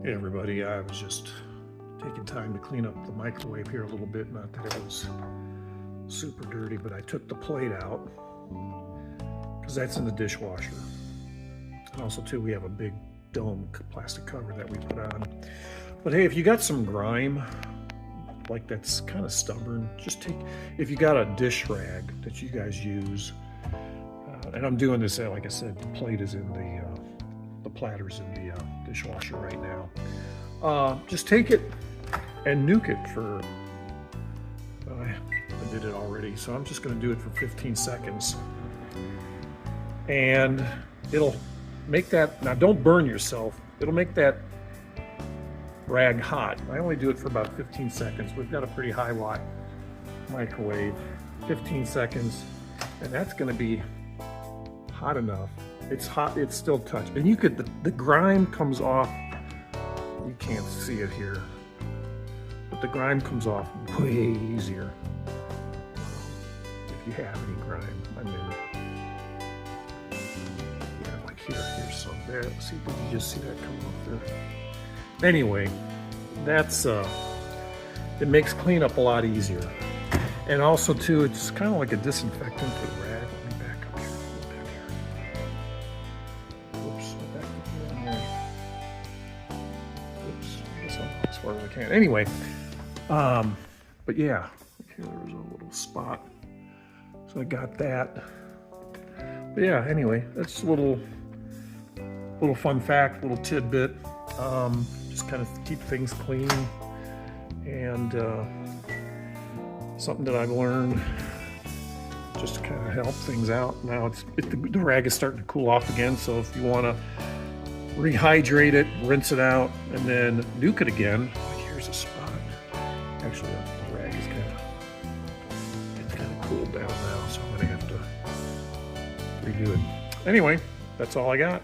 Hey everybody, I was just taking time to clean up the microwave here a little bit. Not that it was super dirty, but I took the plate out because that's in the dishwasher. And also too, we have a big dome plastic cover that we put on. But hey, if you got some grime, like that's kind of stubborn, just take, if you got a dish rag that you guys use, and I'm doing this, like I said, the plate is in the platter's in the dishwasher right now. Just take it and nuke it for, I did it already, so I'm just going to do it for 15 seconds. And it'll make that, now don't burn yourself, it'll make that rag hot. I only do it for about 15 seconds. We've got a pretty high watt microwave. 15 seconds, and that's going to be hot enough. It's hot, it's still touched. And you could, the grime comes off, you can't see it here, but the grime comes off way easier. If you have any grime, I mean, yeah, like here's some there. See, did you just see that come off there? Anyway, that's, it makes cleanup a lot easier. And also too, it's kind of like a disinfectant to rag. As far as I can. Anyway, but yeah, here there was a little spot, so I got that. But yeah, anyway, that's a little fun fact, little tidbit. Just kind of keep things clean, and something that I've learned just to kind of help things out. Now the rag is starting to cool off again, so if you want to rehydrate it, rinse it out, and then nuke it again. Like here's a spot. Actually, the rag is kind of cooled down now, so I'm gonna have to redo it. Anyway, that's all I got.